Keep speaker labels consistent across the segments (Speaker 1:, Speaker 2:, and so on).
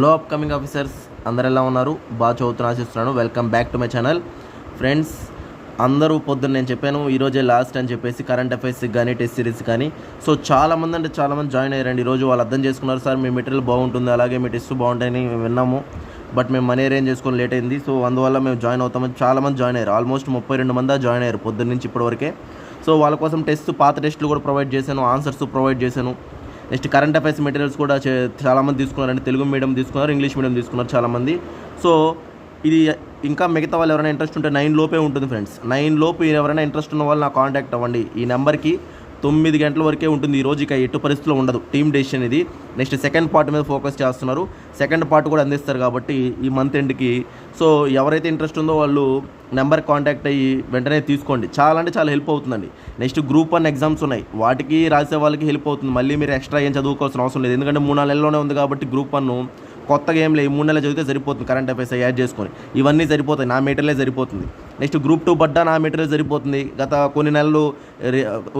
Speaker 1: లో upcoming officers అందరు ఎలా ఉన్నారు? బాగా చదువుతున్న ఆశిస్తున్నాను. Welcome back to my channel. Friends, అందరూ పొద్దున్న నేను చెప్పాను ఈరోజే లాస్ట్ అని చెప్పేసి కరెంట్ అఫైర్స్ కానీ టెస్ట్ సిరీస్ కానీ. సో చాలామంది జాయిన్ అయ్యారండి. ఈరోజు వాళ్ళు అర్థం చేసుకున్నారు, సార్ మీ మెటీరియల్ బాగుంటుంది, అలాగే మీ టెస్ట్ బాగుంటాయని మేము విన్నాము, బట్ మేము మనీ అరేంజ్ చేసుకొని లేట్ అయింది, సో అందువల్ల మేము జాయిన్ అవుతామని చాలామంది జాయిన్ అయ్యారు. ఆల్మోస్ట్ 32 మంది జాయిన్ అయ్యారు పొద్దున్న నుంచి ఇప్పటివరకే. సో వాళ్ళ కోసం పాత టెస్టులు కూడా ప్రొవైడ్ చేశాను, ఆన్సర్స్ ప్రొవైడ్ చేశాను. నెక్స్ట్ కరెంట్ అఫైర్స్ మెటీరియల్స్ కూడా చాలామంది తీసుకున్నారండి. తెలుగు మీడియం తీసుకున్నారు, ఇంగ్లీష్ మీడియం తీసుకున్నారు చాలామంది. సో ఇది ఇంకా మిగతా వాళ్ళు ఎవరైనా ఇంట్రెస్ట్ ఉంటే 9 లోపే ఉంటుంది ఫ్రెండ్స్. 9 లోపు ఎవరైనా ఇంట్రెస్ట్ ఉన్న వాళ్ళు నాకు కాంటాక్ట్ అవ్వండి. ఈ నెంబర్కి 9 గంటల వరకే ఉంటుంది ఈరోజు, ఇక ఎటు పరిస్థితుల్లో ఉండదు. టీమ్ డెసిషన్ ఇది. నెక్స్ట్ సెకండ్ పార్ట్ మీద ఫోకస్ చేస్తున్నారు, సెకండ్ పార్ట్ కూడా అందిస్తారు కాబట్టి ఈ మంత్ ఎండ్కి. సో ఎవరైతే ఇంట్రెస్ట్ ఉందో వాళ్ళు నెంబర్ కాంటాక్ట్ అయ్యి వెంటనే తీసుకోండి. చాలా అంటే చాలా హెల్ప్ అవుతుందండి. నెక్స్ట్ గ్రూప్ 1 ఎగ్జామ్స్ ఉన్నాయి, వాటికి రాసే వాళ్ళకి హెల్ప్ అవుతుంది. మళ్ళీ మీరు ఎక్స్ట్రా ఏం చదువుకోవాల్సిన అవసరం లేదు, ఎందుకంటే 3-4 నెలల్లోనే ఉంది కాబట్టి గ్రూప్ 1 కొత్తగా ఏం లేదు, 3 నెలలు చదివితే సరిపోతుంది. కరెంట్ అఫైర్స్ యాడ్ చేసుకొని ఇవన్నీ సరిపోతాయి, నా మెటీరియలే సరిపోతుంది. నెక్స్ట్ గ్రూప్ 2 పడ్డా నా మెటీరియల్ సరిపోతుంది. గత కొన్ని నెలలు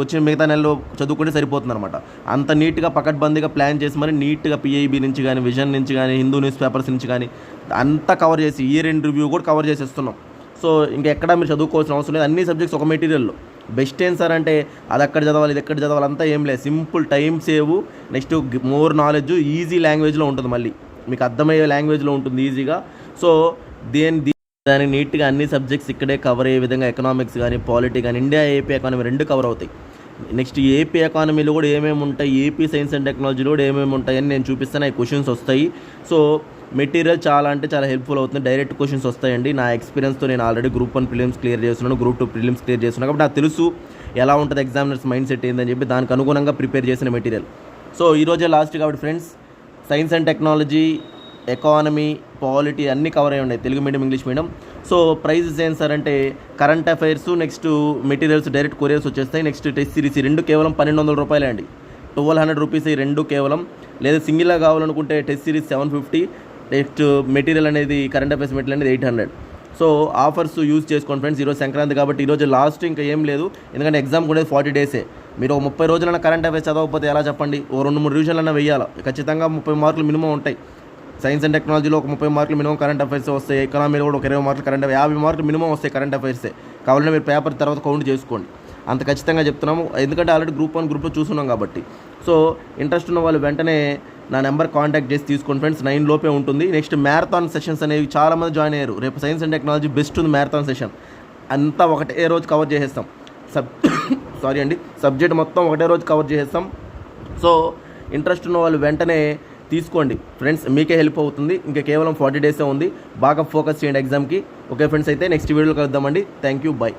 Speaker 1: వచ్చిన మిగతా నెలలు చదువుకుంటే సరిపోతుంది అనమాట. అంత నీట్గా పకడ్బందీగా ప్లాన్ చేసి మరి నీట్గా PIB నుంచి కానీ, విజన్ నుంచి కానీ, హిందూ న్యూస్ పేపర్స్ నుంచి కానీ అంతా కవర్ చేసి ఇయర్ ఎండ్ రివ్యూ కూడా కవర్ చేసేస్తున్నాం. సో ఇంకెక్కడా మీరు చదువుకోవాల్సిన అవసరం లేదు, అన్ని సబ్జెక్ట్స్ ఒక మెటీరియల్లో. బెస్ట్ ఏం సార్ అంటే అది అక్కడ చదవాలి, ఇది ఎక్కడ చదవాలి అంతా ఏం లేదు. Simple, time save, next more knowledge, easy లాంగ్వేజ్లో ఉంటుంది, మళ్ళీ మీకు అర్థమయ్యే లాంగ్వేజ్లో ఉంటుంది ఈజీగా. సో దాని నీట్గా అన్ని సబ్జెక్ట్స్ ఇక్కడే కవర్ అయ్యే విధంగా ఎకనామిక్స్ కానీ, పాలిటీ కానీ, ఇండియా ఏపీ ఎకానమీ 2 కవర్ అవుతాయి. నెక్స్ట్ ఏపీ ఎకానమీలో కూడా ఏమేమి ఉంటాయి, ఏపీ సైన్స్ అండ్ టెక్నాలజీలో కూడా ఏమేమి ఉంటాయని నేను చూపిస్తాను. ఈ క్వశ్చన్స్ వస్తాయి. సో మెటీరియల్ చాలా అంటే చాలా హెల్ప్ఫుల్ అవుతుంది. డైరెక్ట్ క్వశ్చన్స్ వస్తాయండి. నా ఎక్స్పీరియన్స్తో నేను ఆల్రెడీ గ్రూప్ 1 ప్రిలిమ్స్ క్లియర్ చేస్తున్నాను, గ్రూప్ 2 ప్రిలిమ్స్ క్లియర్ చేస్తున్నాను కాబట్టి నాకు తెలుసు ఎలా ఉంటుంది ఎగ్జామినర్స్ మైండ్ సెట్ ఏందని చెప్పి దానికి అనుగుణంగా ప్రిపేర్ చేసిన మెటీరియల్. సో ఈరోజే లాస్ట్ కాబట్టి friends, science and technology, economy, polity అన్నీ కవర్ అయ్యి ఉన్నాయి, Telugu medium, English medium. So prizes ఏం సార్ అంటే current affairs, next materials direct couriers వచ్చేస్తాయి. నెక్స్ట్ టెస్ట్ సిరీస్ 2 కేవలం 1200 రూపాయలే అండి, 1200 రూపీస్ ఈ 2 కేవలం. లేదా సింగిల్గా కావాలనుకుంటే టెస్ట్ సిరీస్ 750, నెక్స్ట్ మెటీరియల్ అనేది కరెంట్ అఫైర్స్ మెటీరియల్ అనేది 800. సో ఆఫర్స్ యూజ్ చేసుకోండి ఫ్రెండ్స్. ఈరోజు సంక్రాంతి కాబట్టి ఈరోజు లాస్ట్, ఇంకా ఏం లేదు, ఎందుకంటే ఎగ్జామ్ కూడా 40 డేసే. మీరు 30 రోజులైనా కరెంట్ అఫైర్స్ చదవకపోతే ఎలా చెప్పండి? 2-3 రివిజన్లైనా వేయాలి, ఖచ్చితంగా 30 మార్కులు మినిమం ఉంటాయి. సైన్స్ అండ్ టెక్నాలజీలో ఒక 30 మార్కులు మినిమం కరెంట్ అఫైర్స్ వస్తాయి, ఎకనామీలో కూడా ఒక 20 మార్కులు కరెంట్ అఫైర్స్, 50 మార్కులు మినిమం వస్తాయి కరెంట్ అఫైర్సే. కావాలంటే మీరు పేపర్ తర్వాత కౌంట్ చేసుకోండి, అంత ఖచ్చితంగా చెప్తున్నాము, ఎందుకంటే ఆల్రెడీ గ్రూప్ 1 గ్రూప్ 2 చూస్తున్నాం కాబట్టి. సో ఇంట్రెస్ట్ ఉన్న వాళ్ళు వెంటనే నా నెంబర్ కాంటాక్ట్ చేసి తీసుకోండి ఫ్రెండ్స్. 9 లోపే ఉంటుంది. నెక్స్ట్ మ్యారథాన్ సెషన్స్ అనేవి చాలామంది జాయిన్ అయ్యారు. రేపు సైన్స్ అండ్ టెక్నాలజీ బెస్ట్ ఉంది మ్యారథాన్ సెషన్, అంతా ఒకటే రోజు కవర్ చేసేస్తాం. సబ్జెక్ట్ మొత్తం ఒకటే రోజు కవర్ చేసేస్తాం. సో ఇంట్రెస్ట్ ఉన్న వాళ్ళు వెంటనే తీసుకోండి ఫ్రెండ్స్, మీకే హెల్ప్ అవుతుంది. ఇంకా కేవలం 40 డేసే ఉంది, బాగా ఫోకస్ చేయండి ఎగ్జామ్కి. ఓకే ఫ్రెండ్స్, అయితే నెక్స్ట్ వీడియోలో కలుద్దామండి. Thank you, by.